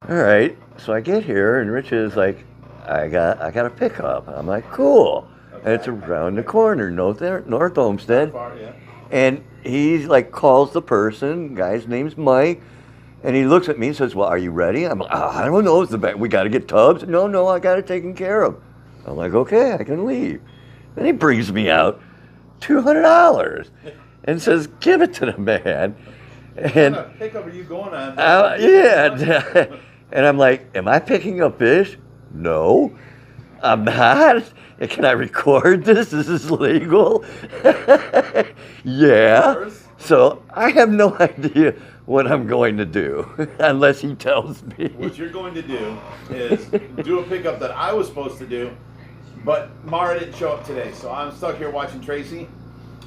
All right, so I get here and Rich is like, I got a pickup. I'm like, cool. And it's around the corner, North Olmsted. And he like calls the person, guy's name's Mike, and he looks at me and says, well, are you ready? I'm like, I don't know, we got to get tubs. No, I got it taken care of. I'm like, okay, I can leave. Then he brings me out $200 and says, give it to the man. And what pickup are you going on? yeah. And I'm like, am I picking up fish? No, I'm not. Can I record this? This is legal. Yeah. So I have no idea what I'm going to do unless he tells me. What you're going to do is do a pickup that I was supposed to do, but Mara didn't show up today. So I'm stuck here watching Tracy.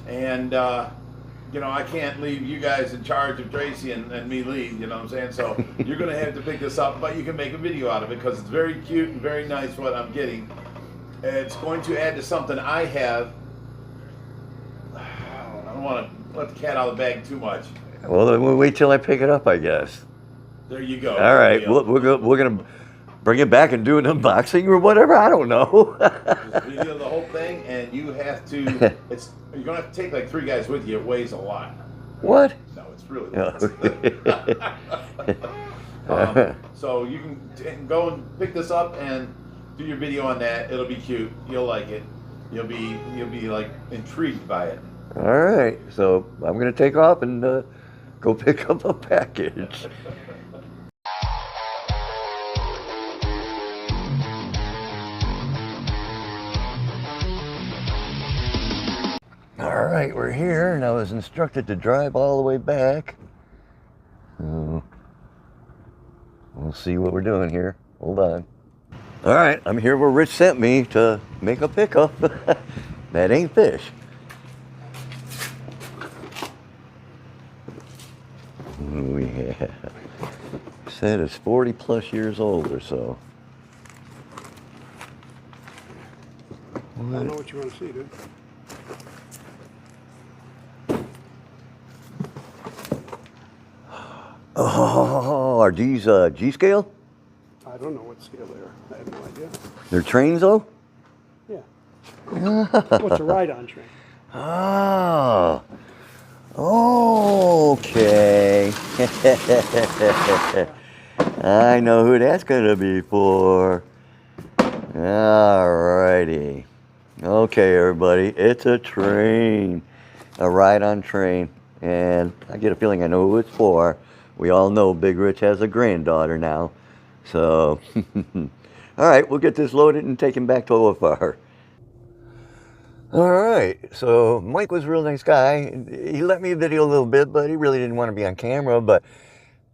And, you know, I can't leave you guys in charge of Tracy and me lead, you know what I'm saying? So you're going to have to pick this up, but you can make a video out of it because it's very cute and very nice what I'm getting. It's going to add to something I have. I don't want to let the cat out of the bag too much. Well, then we'll wait till I pick it up, I guess. There you go. All right, we're going to bring it back and do an unboxing or whatever. I don't know. Just video the whole thing, and you have to. You're gonna have to take like 3 guys with you. It weighs a lot. What? No, it's really. Oh. So you can go and pick this up and do your video on that. It'll be cute. You'll like it. You'll be like intrigued by it. All right, so I'm gonna take off and go pick up a package. All right, we're here, and I was instructed to drive all the way back. So we'll see what we're doing here. Hold on. All right, I'm here where Rich sent me to make a pickup. That ain't fish. Oh yeah. Said it's 40 plus years old or so. I don't know what you want to see, dude. Oh, are these G-scale? I don't know what scale they are. I have no idea. They're trains though? Yeah. What's a ride-on train? Oh. Okay. I know who that's gonna be for. Alrighty. Okay, everybody, it's a train. A ride-on train. And I get a feeling I know who it's for. We all know Big Rich has a granddaughter now. So, all right, we'll get this loaded and taken back to OFR. All right, so Mike was a real nice guy. He let me video a little bit, but he really didn't want to be on camera. But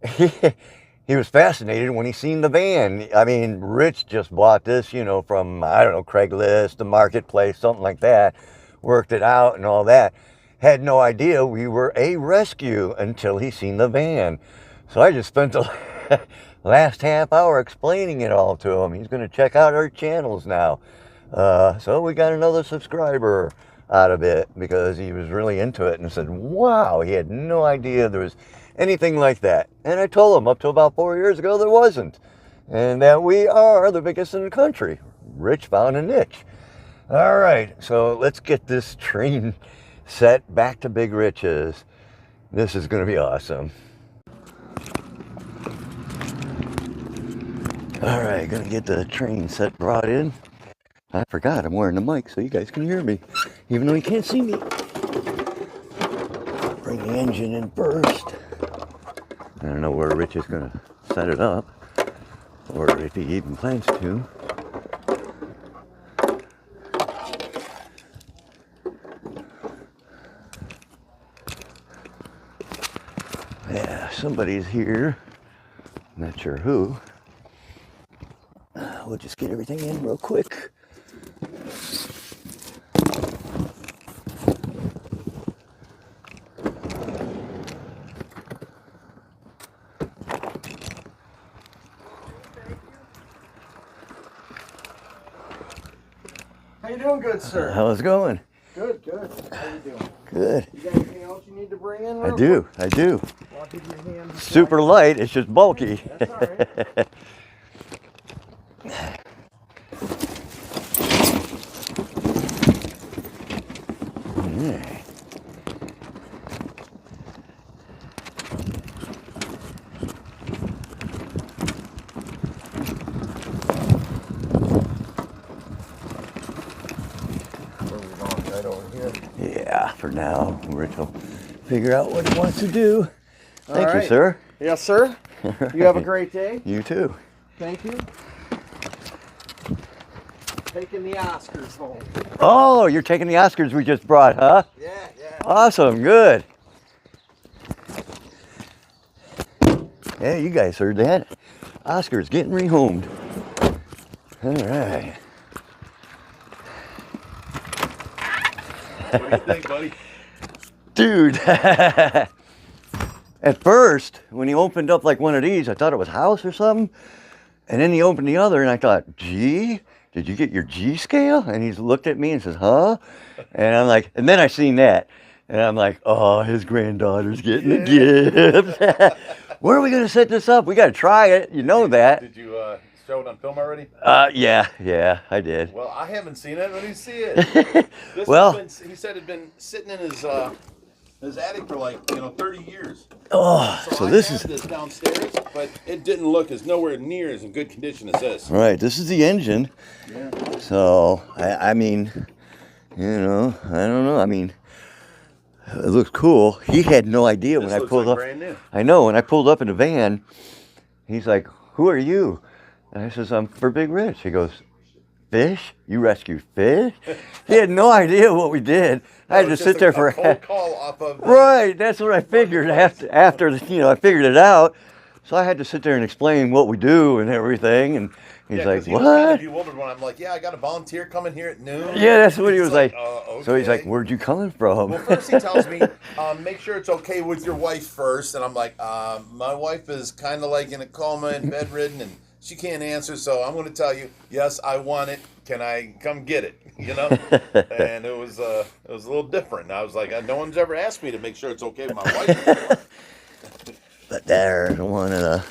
he was fascinated when he seen the van. I mean, Rich just bought this, you know, from, I don't know, Craigslist, the marketplace, something like that. Worked it out and all that. Had no idea we were a rescue until he seen the van. So I just spent the last half hour explaining it all to him. He's going to check out our channels now. So we got another subscriber out of it because he was really into it and said, wow, he had no idea there was anything like that. And I told him up to about 4 years ago there wasn't. And that we are the biggest in the country. Rich found a niche. All right, so let's get this train set back to Big Rich's. This is going to be awesome. All right, gonna get the train set brought in. I forgot I'm wearing the mic so you guys can hear me, even though you can't see me. Bring the engine in first. I don't know where Rich is gonna set it up, or if he even plans to. Yeah, somebody's here. Not sure who. We'll just get everything in real quick. How you doing, good sir? How's it going? Good, good. How you doing? Good. You got anything else you need to bring in? I do. I'll give you a hand super light. It's just bulky. That's all right. Yeah. Right over here. Yeah, for now. Rich will figure out what he wants to do. Thank you, right. sir. Yes, sir. You have a great day. You too. Thank you. Taking the Oscars home. Oh, you're taking the Oscars we just brought, huh? Yeah. Awesome, good. Yeah, you guys heard that. Oscar's getting rehomed. All right. What do you think, buddy? Dude, at first, when he opened up like one of these, I thought it was house or something. And then he opened the other and I thought, G? Did you get your G scale? And he's looked at me and says, huh? And I'm like, and then I seen that. And I'm like, oh, his granddaughter's getting a gift. Where are we going to set this up? We got to try it. You know that. Did you show it on film already? Yeah, I did. Well, I haven't seen it. Let me see it. This Well- has been, he said it'd been sitting in his attic for like 30 years. Oh, so I this have is, this downstairs, but it didn't look as nowhere near as in good condition as this. right, this is the engine. Yeah. So, I mean, I don't know. I mean, it looks cool. He had no idea when This I looks pulled like up. brand new. I know, when I pulled up in the van, he's like, who are you? And I says, I'm for Big Rich. He goes, fish? You rescue fish? He had no idea what we did. I had to sit there for a cold call off of Right, that's what I figured after I figured it out. So I had to sit there and explain what we do and everything, and he's Yeah, like, 'cause he was kind of what? bewildered when I'm like, yeah, I got a volunteer coming here at noon. Yeah, that's what he He's was like. okay. So he's like, where'd you coming from? Well, first he tells me, make sure it's okay with your wife first. And I'm like, my wife is kind of like in a coma and bedridden, and she can't answer. So I'm going to tell you, yes, I want it. Can I come get it? And it was a little different. I was like, no one's ever asked me to make sure it's okay with my wife. But there's one of the.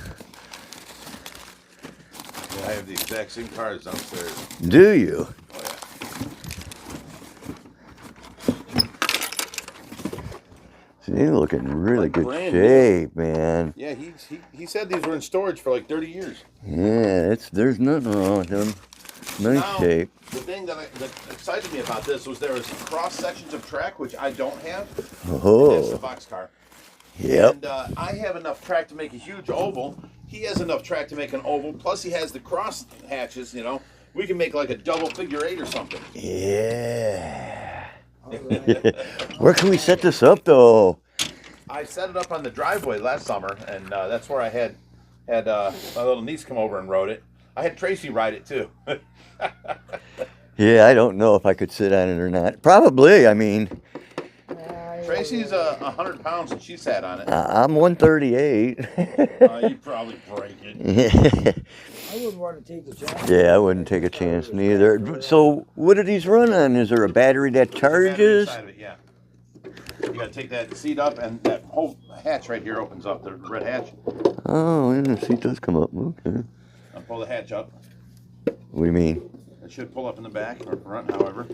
I have the exact same cars downstairs. Do you? Oh, yeah. See, they're looking in really Like good brand shape, man. Yeah, he said these were in storage for like 30 years. Yeah, there's nothing wrong with them. Nice Now, shape. The thing that excited me about this was there was cross sections of track, which I don't have. That's the Oh, boxcar. yep. And I have enough track to make a huge oval. He has enough track to make an oval. Plus, he has the cross hatches. We can make like a double figure eight or something. Yeah. Where can we set this up, though? I set it up on the driveway last summer, and that's where I had my little niece come over and rode it. I had Tracy ride it too. Yeah, I don't know if I could sit on it or not. Probably. I mean, Tracy's 100 pounds, and she sat on it. I'm 138. You'd probably break it. I wouldn't want to take the chance. Yeah, I wouldn't take a chance neither. So, what do these run on? Is there a battery that charges? Inside of it, yeah. You gotta take that seat up, and that whole hatch right here opens up, the red hatch. Oh, and the seat does come up. Okay. I'll pull the hatch up. What do you mean? It should pull up in the back or front, however.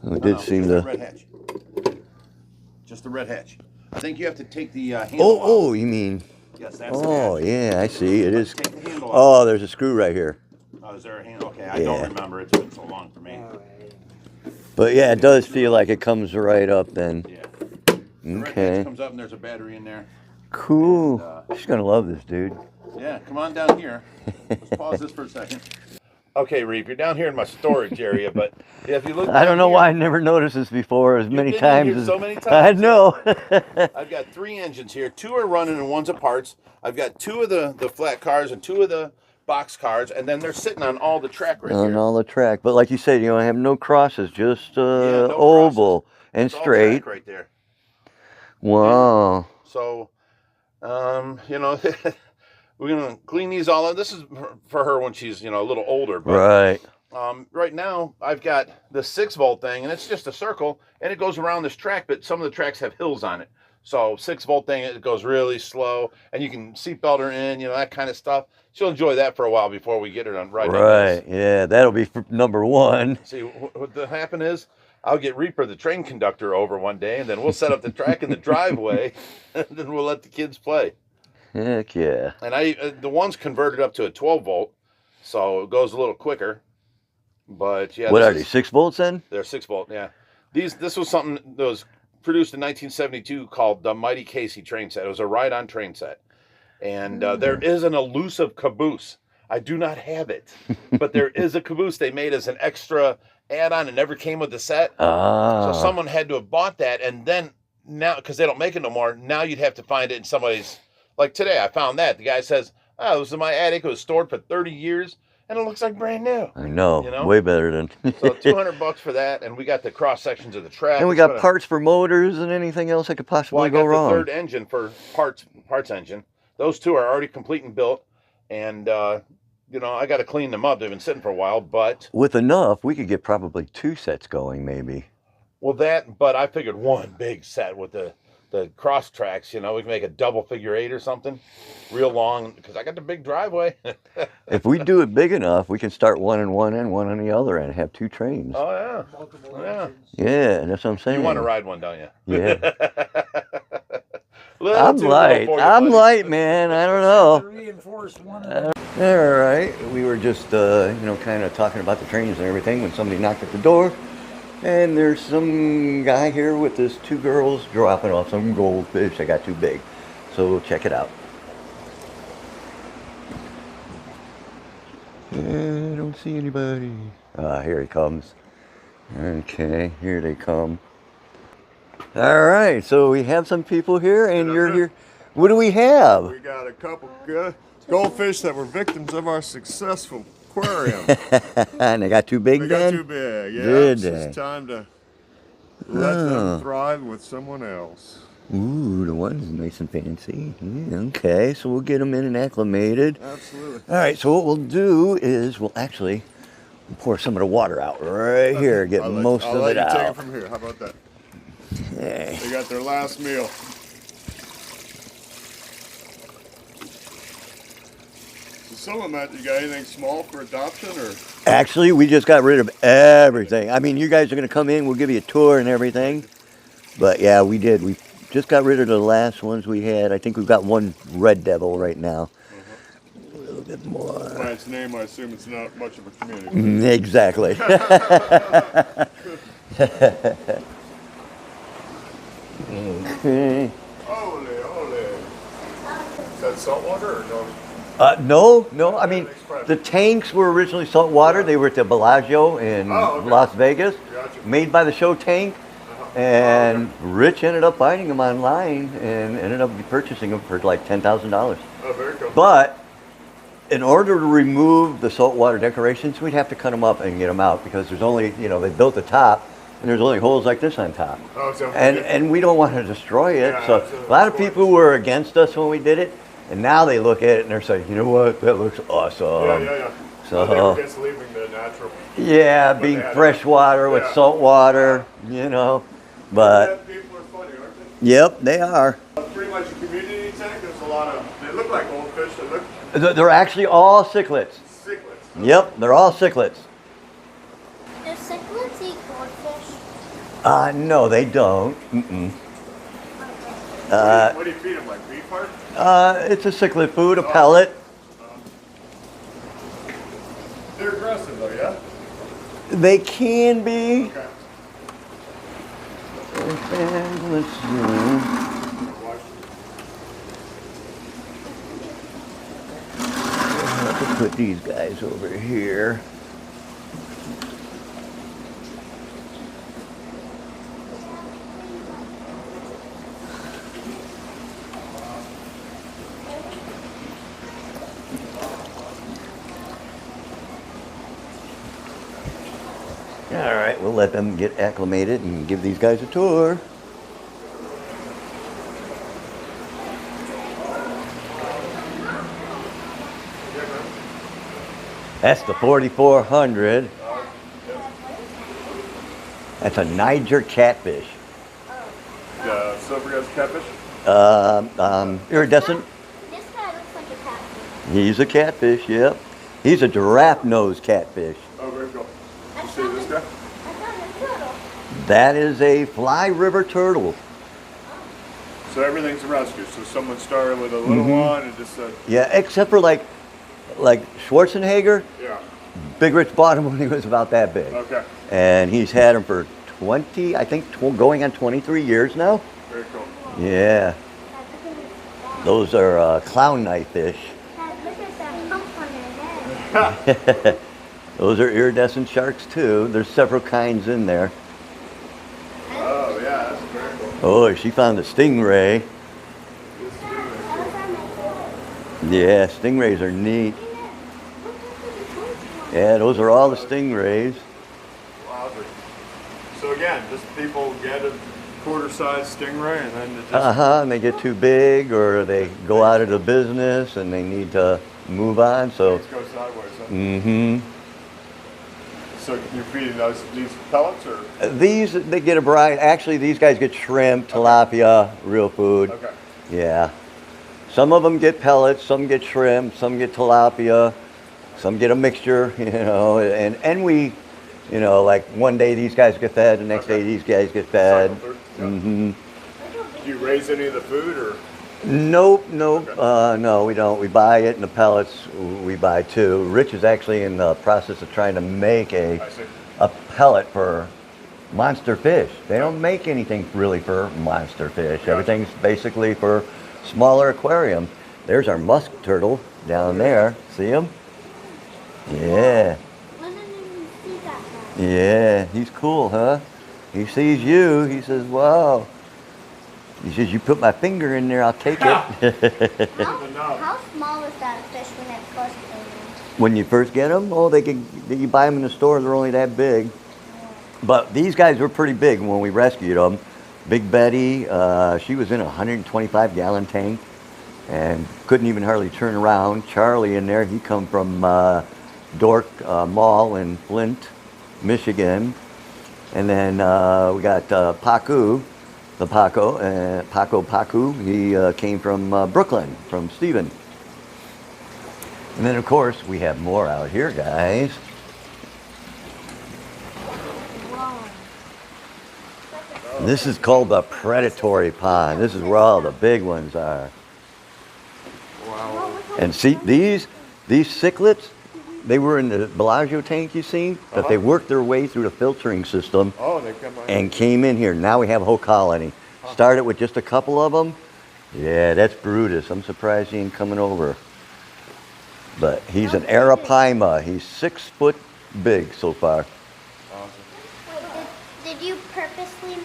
Oh, it did seem just the to. red hatch. Just the red hatch. I think you have to take the handle Oh, off. you mean? Yes, that's Oh, the hatch. yeah, I see. It is. Take the handle off. Oh, there's a screw right here. Oh, is there a handle? Okay, I don't Yeah. remember. It's been so long for me. But yeah, it does feel like it comes right up then. Yeah. The red Okay. hatch comes up, and there's a battery in there. Cool. And, She's gonna love this, dude. Yeah, come on down here. Let's pause this for a second. Okay, Reeve, you're down here in my storage area, but if you look, I don't down know here, why I never noticed this before as many been in times here as so many I times. know. I've got 3 engines here. 2 are running and one's a parts. I've got 2 of the flat cars and 2 of the box cars, and then they're sitting on all the track right On here. all the track, but like you said, I have no crosses, just no oval and It's all straight. track right there. Wow. So, we're gonna clean these all up. This is for her when she's a little older. But, Right. right now, I've got the 6-volt thing, and it's just a circle, and it goes around this track, but some of the tracks have hills on it. So 6-volt thing, it goes really slow, and you can seatbelt her in, you know, that kind of stuff. She'll enjoy that for a while before we get her on right. Right. Yeah, that'll be number one. See, what will happen is I'll get Reaper, the train conductor, over one day, and then we'll set up the track in the driveway, and then we'll let the kids play. Heck yeah. And the one's converted up to a 12-volt, so it goes a little quicker. But yeah, What are they, 6 volts then? They're 6-volt, yeah. This was something that was produced in 1972 called the Mighty Casey train set. It was a ride-on train set. And there is an elusive caboose. I do not have it, but there is a caboose they made as an extra add-on. It never came with the set. Ah. So someone had to have bought that, and then now, because they don't make it no more, now you'd have to find it in somebody's, like today, I found that. The guy says, oh, it was in my attic. It was stored for 30 years, and it looks like brand new. I know, you know? Way better than. So $200 for that, and we got the cross sections of the track. And we got parts for motors and anything else that could possibly go wrong. The third engine for parts engine. Those two are already complete and built, and you know, I got to clean them up. They've been sitting for a while, but with enough, we could get probably 2 sets going, maybe. Well, but I figured one big set with the cross tracks. You know, we can make a double figure 8 or something, real long, because I got the big driveway. If we do it big enough, we can start one on one end, one on the other end, have 2 trains. Oh yeah, yeah, yeah. That's what I'm saying. You want to ride one, don't you? Yeah. I'm light, man. I don't know. Reinforced one. All right. We were just, you know, kind of talking about the trains and everything when somebody knocked at the door. And there's some guy here with his 2 girls dropping off some goldfish that got too big. So we'll check it out. I don't see anybody. Here he comes. Okay, here they come. All right, so we have some people here, and you're here. What do we have? We got a couple goldfish that were victims of our successful aquarium. And they got too big They then? got too big, yeah. Did It's time to let them thrive with someone else. Ooh, the one's nice and fancy. Yeah, okay, so we'll get them in and acclimated. Absolutely. All right, so what we'll do is we'll actually pour some of the water out right here, get most of it I'll let you take it out. from here. How about that? Okay. They got their last meal. So some of them, you got anything small for adoption, or? Actually, we just got rid of everything. I mean, you guys are going to come in, we'll give you a tour and everything. But yeah, we did. We just got rid of the last ones we had. I think we've got one red devil right now. A little bit more. By its name, I assume it's not much of a community. Exactly. Okay. Holy. Is that saltwater or no? No. I mean, the tanks were originally saltwater. They were at the Bellagio in Las Vegas, Gotcha. made by the show tank. And Rich ended up finding them online and ended up purchasing them for like $10,000. Oh, very cool. But in order to remove the saltwater decorations, we'd have to cut them up and get them out because there's only, you know, they built the top and there's only holes like this on top. Oh, so And we don't want to destroy it. Yeah, So absolutely. a lot of people were against us when we did it. And now they look at it and they're saying, you know what, that looks awesome. Yeah. So, They were against leaving the natural. yeah, But being they had- freshwater with yeah. salt water, you know. But, Yeah, people are funny, aren't they? yep, they are. Pretty much a community tank. There's a lot of. They look like goldfish. They look They're actually all cichlids. cichlids. Yep, they're all cichlids. Do cichlids eat goldfish? No, they don't. Mm-mm. What do you feed them? Like beef heart? It's a cichlid food, a pellet. They're aggressive though, yeah. They can be. Okay. And let's see. I'll have to put these guys over here. All right, we'll let them get acclimated and give these guys a tour. That's the 4400. That's a Niger catfish. silver catfish? Iridescent. This guy looks like a catfish. He's a catfish, yep. He's a giraffe nose catfish. Oh, very cool. I You see found this a- guy? I found a turtle. That is a fly river turtle. So everything's a rescue. So someone started with a little one and just said, Yeah, except for like Schwarzenegger. yeah, Big Rich bought him when he was about that big. okay, And he's had him for 20, I think, going on 23 years now. very cool. Yeah, Dad, look at his those are clown knife fish. Dad, look at that hump on their head. Those are iridescent sharks too. There's several kinds in there. Oh yeah, that's very cool. Oh, she found a stingray. Those are my favorite. Yeah, stingrays are neat. Yeah, those are all the stingrays. Wowzer. So again, just people get a quarter-size stingray and then it just And they get too big or they go out of the business and they need to move on. So, things go sideways. Huh? mm-hmm. So you're feeding these pellets or? These, they get a variety. Actually, these guys get shrimp, tilapia, real food. Okay. Yeah. Some of them get pellets, some get shrimp, some get tilapia, some get a mixture, you know, and we, you know, like one day these guys get fed, the next day these guys get fed. Cycle through? Yeah. Mm-hmm. Do you raise any of the food or? Nope. Okay. No, we don't. We buy it, and the pellets we buy too. Rich is actually in the process of trying to make I see. a pellet for monster fish. They don't make anything really for monster fish. Gotcha. Everything's basically for smaller aquarium. There's our musk turtle down there. See him? Yeah. I didn't even see that guy. Yeah. He's cool, huh? He sees you. He says, "Wow." He says, "You put my finger in there, I'll take it." How small is that fish when it first came in? When you first get them, oh, you buy them in the store. They're only that big. But these guys were pretty big when we rescued them. Big Betty, she was in a 125-gallon tank and couldn't even hardly turn around. Charlie in there, he come from Dork Mall in Flint, Michigan. And then we got Pacu, the Pacu. He came from Brooklyn, from Stephen. And then, of course, we have more out here, guys. This is called the predatory pond. This is where all the big ones are. Wow. And see, these cichlids, they were in the Bellagio tank you seen, but they worked their way through the filtering system Oh, they come on. and came in here. Now we have a whole colony. Started with just a couple of them. Yeah, that's Brutus. I'm surprised he ain't coming over. But he's an arapaima. He's 6 foot big so far. Awesome. Wait, did you purposely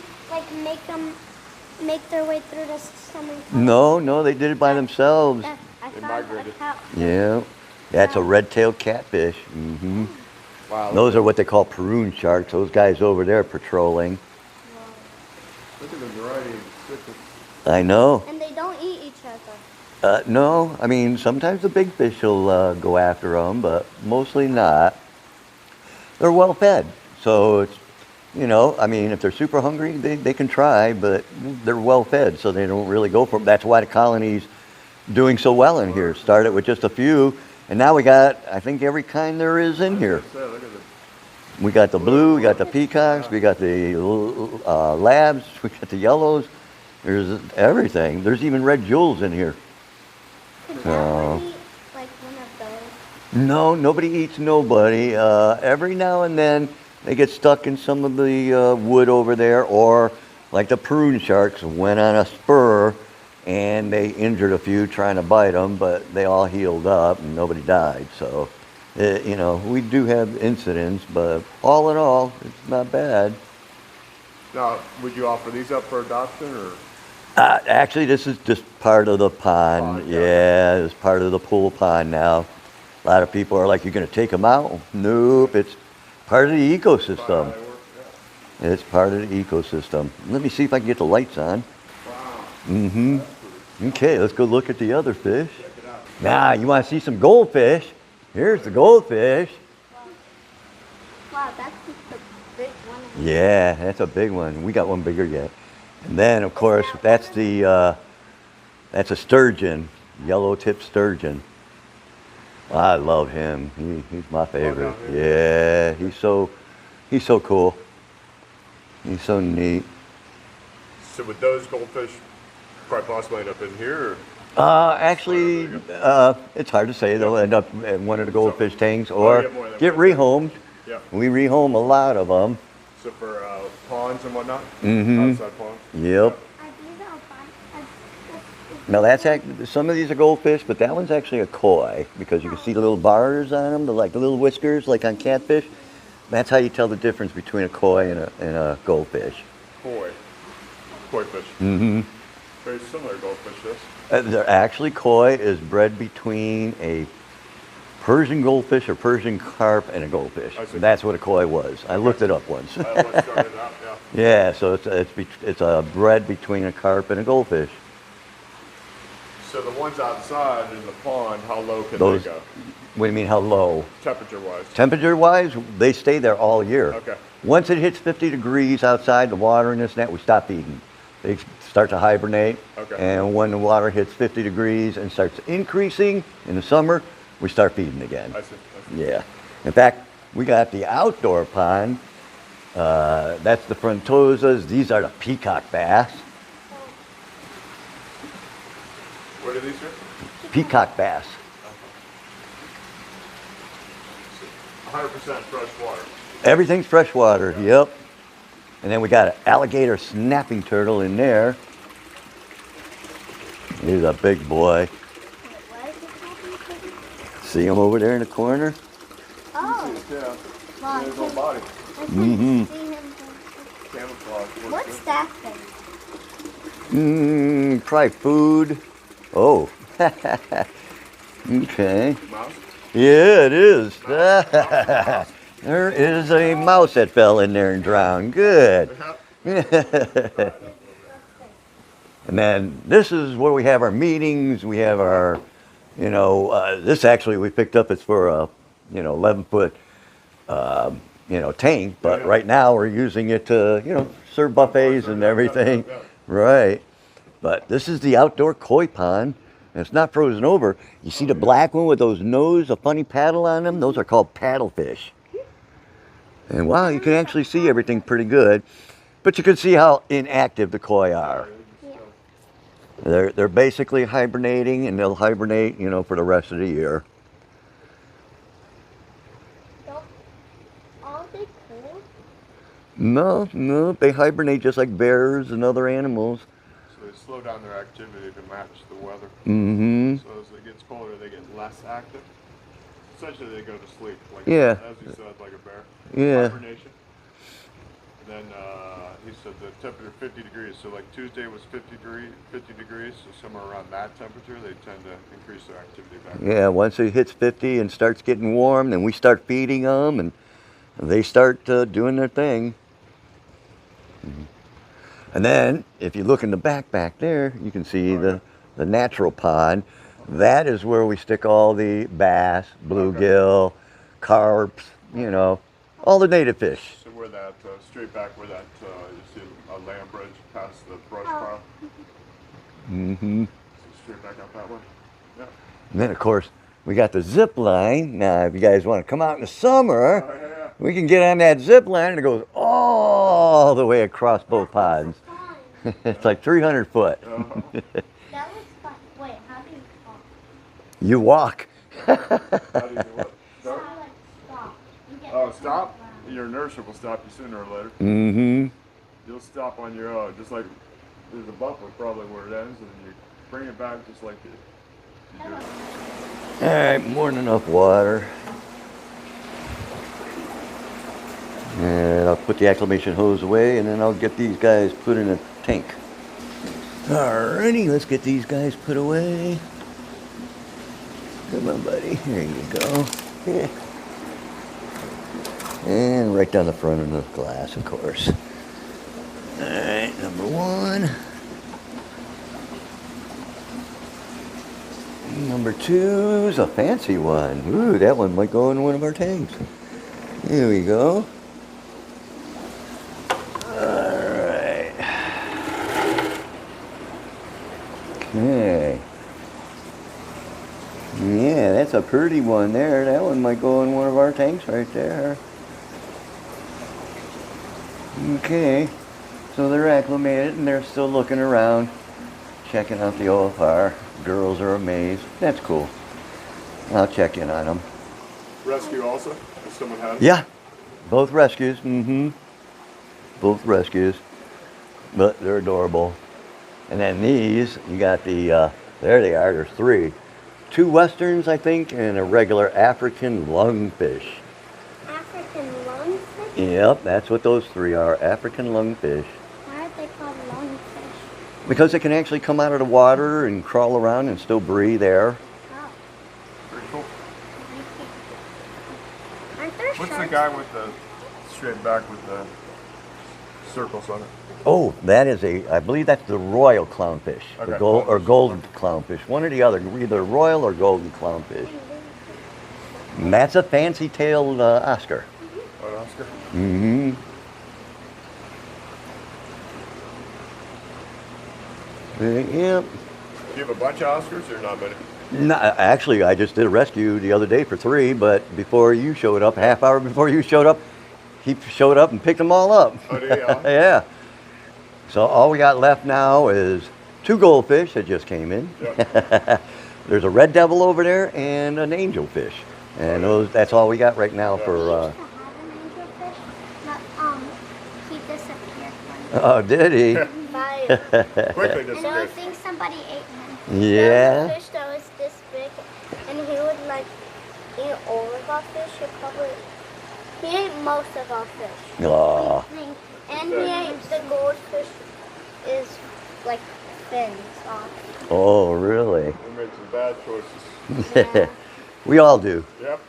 make their way through the summer? No, they did it by themselves. I They found migrated. Yeah, that's a red-tailed catfish. Hmm. Wow. Those are what they call paroon sharks. Those guys over there patrolling. Look at the variety of cichlids. I know. And they don't eat each other. No, I mean, sometimes the big fish will go after them, but mostly not. They're well fed. So it's, you know, I mean, if they're super hungry, they can try, but they're well fed, so they don't really go for them. That's why the colony's doing so well in here. Started with just a few, and now we got, I think, every kind there is in here. Look at this. We got the blue, we got the peacocks, we got the labs, we got the yellows. There's everything. There's even red jewels in here. Could that Oh. one eat like one of those? No, nobody eats nobody. Every now and then they get stuck in some of the wood over there, or like the prune sharks went on a spur and they injured a few trying to bite them, but they all healed up and nobody died. So, you know, we do have incidents, but all in all, it's not bad. Now, would you offer these up for adoption or? Actually, this is just part of the pond. Pond, yeah. Yeah, it's part of the pool pond now. A lot of people are like, "You're going to take them out?" Nope, it's part of the ecosystem. It's part of the ecosystem. Let me see if I can get the lights on. Wow. Mm-hmm. Okay, let's go look at the other fish. Now, you want to see some goldfish? Here's the goldfish. Wow, that's just a big one. Yeah, that's a big one. We got one bigger yet. And then, of course, that's a sturgeon, yellow-tip sturgeon. I love him. He's my favorite. Yeah, he's so cool. He's so neat. So would those goldfish quite possibly end up in here? Actually, it's hard to say. They'll end up in one of the goldfish tanks or get rehomed. Yeah. We rehome a lot of them. So for ponds and whatnot? Mm-hmm. Outside ponds? Yep. Now some of these are goldfish, but that one's actually a koi because you can see the little bars on them, the little whiskers, like on catfish. That's how you tell the difference between a koi and a goldfish. Koi fish. Mm-hmm. Very similar to goldfish, yes. They're actually koi is bred between a Persian goldfish or Persian carp and a goldfish. That's what a koi was. I looked it up once. Let's start it out, yeah. Yeah, so it's a bred between a carp and a goldfish. So the ones outside in the pond, how low can Those, they go? what do you mean, how low? Temperature-wise. Temperature-wise, they stay there all year. Okay. Once it hits 50 degrees outside, the water and this and that, we stop feeding. They start to hibernate. Okay. And when the water hits 50 degrees and starts increasing in the summer, we start feeding again. I see. Yeah. In fact, we got the outdoor pond. That's the frontosas. These are the peacock bass. What are these here? Peacock bass. 100% fresh water. Everything's freshwater, yep. And then we got an alligator snapping turtle in there. He's a big boy. See him over there in the corner? Oh. Yeah. Wow. His whole body. Mm-hmm. Camouflage. What's that thing? Probably food. Oh. Okay. Mouse? Yeah, it is. There is a mouse that fell in there and drowned. Good. And then this is where we have our meetings. We have our, this actually we picked up. It's for a, 11-foot, tank. But right now we're using it to, serve buffets and everything. Right. But this is the outdoor koi pond. And it's not frozen over. You see the black one with those nose, a funny paddle on them? Those are called paddlefish. And wow, you can actually see everything pretty good. But you can see how inactive the koi are. They're basically hibernating, and they'll hibernate, for the rest of the year. Are they cool? No, they hibernate just like bears and other animals. So they slow down their activity to match the weather. Mm-hmm. So as it gets colder, they get less active. Essentially, they go to sleep. Like, Yeah. As you said, like a bear. Yeah. Hibernation. And then he said the temperature 50 degrees. So like Tuesday was 50 degrees. So somewhere around that temperature, they tend to increase their activity back. Yeah, once it hits 50 and starts getting warm, then we start feeding them, and they start doing their thing. Mm-hmm. And then, if you look in the back there, you can see the natural pond. That is where we stick all the bass, bluegill, carps, all the native fish. So where that, straight back where that, you see a land bridge past the brush pile. Mm-hmm. So straight back up that way. Yeah. And then, of course, we got the zip line. Now, if you guys want to come out in the summer, we can get on that zip line, and it goes all the way across both ponds. It's like 300 foot. That was fun. Wait, how do you walk? You walk. How do you do what? Start? Stop. Oh, stop? Your inertia will stop you sooner or later. Mm-hmm. You'll stop on your own, just like there's a bumper probably where it ends, and you bring it back just like you do. All right, more than enough water. And I'll put the acclimation hose away, and then I'll get these guys put in a tank. Alrighty, let's get these guys put away. Come on, buddy. There you go. Yeah. And right down the front of the glass, of course. Alright, number one. Number two is a fancy one. Ooh, that one might go in one of our tanks. Here we go. Alright. Hey. Yeah, that's a pretty one there. That one might go in one of our tanks right there. Okay. So they're acclimated and they're still looking around, checking out the OFR. Girls are amazed. That's cool. I'll check in on them. Rescue also? If someone had it? Yeah, both rescues. Both rescues. But they're adorable. And then these, you got the, there they are, there's 3. 2 westerns, I think, and a regular African lungfish. African lungfish? Yep, that's what those 3 are, African lungfish. Why are they called lungfish? Because they can actually come out of the water and crawl around and still breathe air. Oh, Pretty cool. aren't there What's the sharks? guy with the straight back with the circles on it? Oh, that is I believe that's the royal clownfish, Okay. the golden clownfish, one or the other, either royal or golden clownfish. And that's a fancy-tailed Oscar. Oh, Oscar? Mm-hmm. Yep. Do you have a bunch of Oscars or not many? No, actually, I just did a rescue the other day for 3, but before you showed up, half hour before you showed up, he showed up and picked them all up. Oh, do you? Yeah. So all we got left now is 2 goldfish that just came in. Yep. There's a red devil over there and an angelfish. And that's all we got right now We for... used to have an angelfish, but he disappeared one Oh, did he? day. Quickly And I disappeared. think somebody ate him. Yeah. There was a fish that was this big, and he would like eat all of our fish. He ate most of our fish. Aw. And he ate the goldfish is like fins off. Oh, really? We made some bad choices. Yeah. We all do. Yep.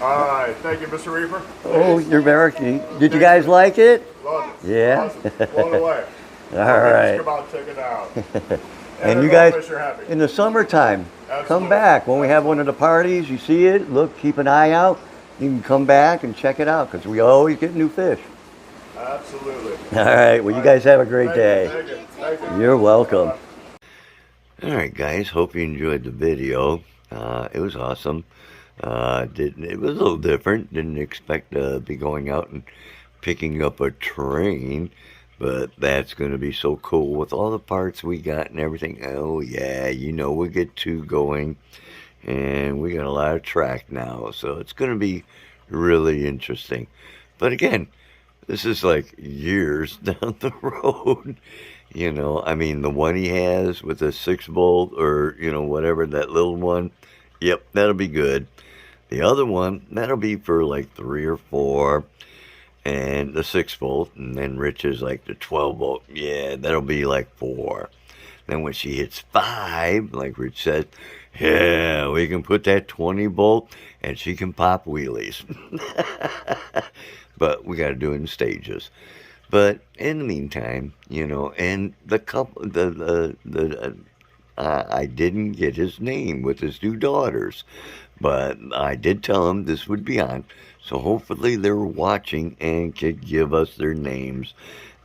All right. Thank you, Mr. Reaper. Oh, you're very... Did you guys like it? Love it. Yeah. Awesome. Blown away. All right. Come out, check it out. And the you guys, goldfish are happy. in the summertime, Absolutely. come back. When we have one of the parties, you see it, look, keep an eye out. You can come back and check it out because we always get new fish. Absolutely. All right, well, you guys have a great day. Thank you. Thank you. You're welcome. All right, guys, hope you enjoyed the video. It was awesome. It was a little different. Didn't expect to be going out and picking up a train. But that's going to be so cool with all the parts we got and everything. Oh, yeah, we get 2 going. And we got a lot of track now. So it's going to be really interesting. But again, this is like years down the road. I mean, the one he has with a 6-volt or, whatever, that little one. Yep, that'll be good. The other one, that'll be for like 3 or 4. And the 6-volt, and then Rich is like the 12-volt. Yeah, that'll be like 4. Then when she hits 5, like Rich said, yeah, we can put that 20-volt, and she can pop wheelies. But we got to do it in stages. But in the meantime, and the couple, I didn't get his name with his 2 daughters, but I did tell him this would be on. So hopefully they're watching and could give us their names.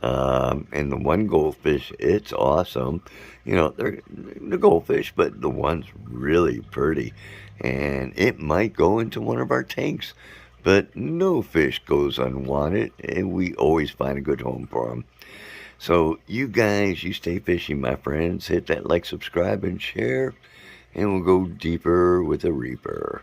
And the one goldfish, it's awesome. They're the goldfish, but the one's really pretty. And it might go into one of our tanks. But no fish goes unwanted, and we always find a good home for them. So you guys, you stay fishing, my friends. Hit that like, subscribe, and share. And we'll go deeper with the Reaper.